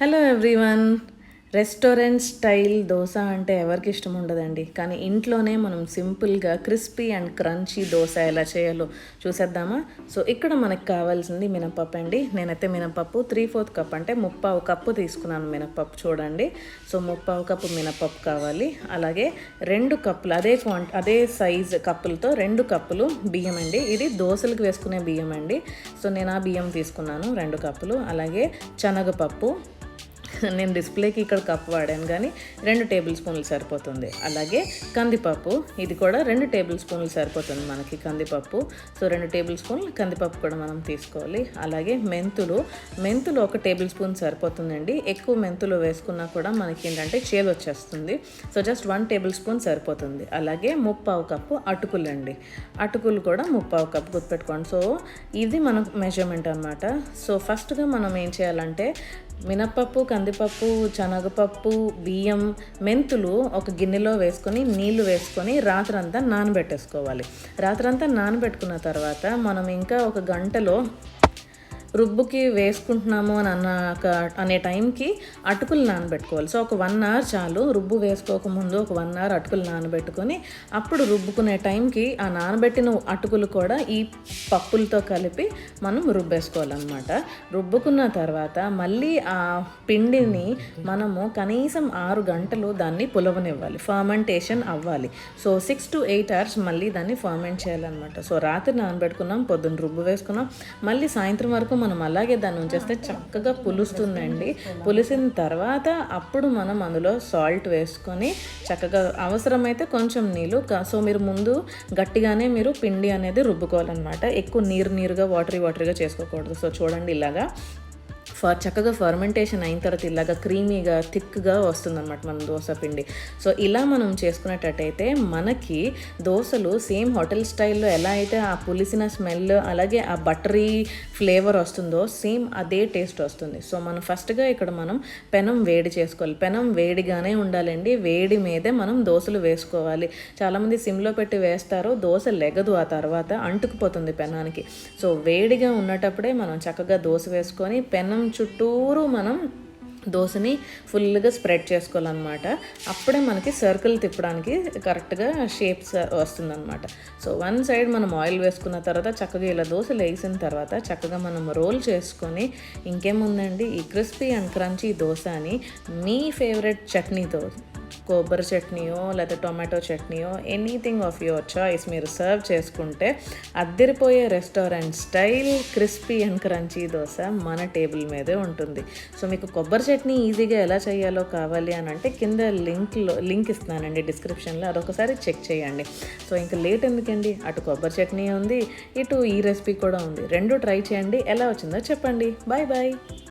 Hello everyone. Restaurant style dosa అంటే ఎవరికి ఇష్టం ఉండదండి. కానీ ఇంట్లోనే మనం సింపుల్గా క్రిస్పీ అండ్ క్రంచీ దోశ ఎలా చేయాలో చూసేద్దామా. సో ఇక్కడ మనకు కావాల్సింది మినపప్పు అండి. నేనైతే మినపప్పు 3/4 కప్ అంటే 3/4 కప్పు తీసుకున్నాను మినపప్పు. చూడండి, సో 3/4 కప్పు మినపప్పు కావాలి. అలాగే 2 కప్పులు అదే సైజ్ కప్పులతో 2 కప్పులు బియ్యం అండి. ఇది దోశలకు వేసుకునే బియ్యం అండి. సో నేను ఆ బియ్యం తీసుకున్నాను 2 కప్పులు. అలాగే శనగపప్పు, నేను డిస్ప్లేకి ఇక్కడ కప్ వాడాను కానీ 2 టేబుల్ స్పూన్లు సరిపోతుంది. అలాగే కందిపప్పు, ఇది కూడా 2 టేబుల్ స్పూన్లు సరిపోతుంది మనకి కందిపప్పు. సో 2 టేబుల్ స్పూన్లు కందిపప్పు కూడా మనం తీసుకోవాలి. అలాగే మెంతులు 1 టేబుల్ స్పూన్ సరిపోతుందండి. ఎక్కువ మెంతులు వేసుకున్నా కూడా మనకి ఏంటంటే చేదు వచ్చేస్తుంది. సో జస్ట్ 1 టేబుల్ స్పూన్ సరిపోతుంది. అలాగే 3/4 కప్పు అటుకులు అండి. అటుకులు కూడా 3/4 కప్పు గుర్తుపెట్టుకోండి. సో ఇది మన మెజర్మెంట్ అనమాట. సో ఫస్ట్గా మనం ఏం చేయాలంటే మినపప్పు, కందిపప్పు, శనగపప్పు, బియ్యం, మెంతులు ఒక గిన్నెలో వేసుకొని నీళ్లు వేసుకొని రాత్రంతా నానబెట్టేసుకోవాలి. రాత్రంతా నానబెట్టుకున్న తర్వాత మనం ఇంకా ఒక గంటలో రుబ్బుకి వేసుకుంటున్నాము అనే టైంకి అటుకులు నానబెట్టుకోవాలి. సో ఒక 1 అవర్ చాలు. రుబ్బు వేసుకోకముందు ఒక 1 అవర్ అటుకులు నానబెట్టుకొని అప్పుడు రుబ్బుకునే టైంకి ఆ నానబెట్టిన అటుకులు కూడా ఈ పప్పులతో కలిపి మనం రుబ్బేసుకోవాలన్నమాట. రుబ్బుకున్న తర్వాత మళ్ళీ ఆ పిండిని మనము కనీసం 6 గంటలు దాన్ని పులవనివ్వాలి, ఫర్మెంటేషన్ అవ్వాలి. సో 6 to 8 hours మళ్ళీ దాన్ని ఫర్మెంట్ చేయాలన్నమాట. సో రాత్రి నానబెట్టుకున్నాం, పొద్దున్న రుబ్బు వేసుకున్నాం, మళ్ళీ సాయంత్రం వరకు మనం అలాగే దాన్ని ఉంచేస్తే చక్కగా పులుస్తుందండి. పులిసిన తర్వాత అప్పుడు మనం అందులో సాల్ట్ వేసుకొని చక్కగా అవసరమైతే కొంచెం నీళ్ళు. సో మీరు ముందు గట్టిగానే మీరు పిండి అనేది రుబ్బుకోవాలన్నమాట. ఎక్కువ నీరుగా వాటరీగా చేసుకోకూడదు. సో చూడండి, ఇలాగా చక్కగా ఫర్మెంటేషన్ అయిన తర్వాత ఇలాగా క్రీమీగా థిక్గా వస్తుందన్నమాట మన దోశ పిండి. సో ఇలా మనం చేసుకునేటట్టయితే మనకి దోశలు సేమ్ హోటల్ స్టైల్లో ఎలా అయితే ఆ పులిసిన స్మెల్ అలాగే ఆ బటరీ ఫ్లేవర్ వస్తుందో సేమ్ అదే టేస్ట్ వస్తుంది. సో మనం ఫస్ట్గా ఇక్కడ మనం పెనం వేడి చేసుకోవాలి. పెనం వేడిగానే ఉండాలండి. వేడి మీదే మనం దోశలు వేసుకోవాలి. చాలామంది సిమ్లో పెట్టి వేస్తారు, దోశ లెగదు, ఆ తర్వాత అంటుకుపోతుంది పెనానికి. సో వేడిగా ఉన్నటప్పుడే మనం చక్కగా దోశ వేసుకొని పెనం చుట్టూరు మనం దోశని ఫుల్గా స్ప్రెడ్ చేసుకోవాలన్నమాట. అప్పుడే మనకి సర్కిల్ తిప్పడానికి కరెక్ట్గా షేప్స్ వస్తుందన్నమాట. సో 1 సైడ్ మనం ఆయిల్ వేసుకున్న తర్వాత చక్కగా ఇలా దోశలు వేసిన తర్వాత చక్కగా మనం రోల్ చేసుకొని ఇంకేముందండి, ఈ క్రిస్పీ అండ్ క్రంచీ దోశని మీ ఫేవరెట్ చట్నీతో, కొబ్బరి చట్నీయో లేదా టొమాటో చట్నీయో, ఎనీథింగ్ ఆఫ్ యువర్ చాయిస్ మీరు సర్వ్ చేసుకుంటే అద్దరిపోయే restaurant style crispy and crunchy dosa మన టేబుల్ మీదే ఉంటుంది. సో మీకు కొబ్బరి చట్నీ ఈజీగా ఎలా చేయాలో కావాలి అని అంటే కింద లింక్ ఇస్తున్నానండి డిస్క్రిప్షన్లో, అదొకసారి చెక్ చేయండి. సో ఇంకా లేట్ ఎందుకండి, అటు కొబ్బరి చట్నీ ఉంది, ఇటు ఈ రెసిపీ కూడా ఉంది. 2 ట్రై చేయండి, ఎలా వచ్చిందో చెప్పండి. Bye bye.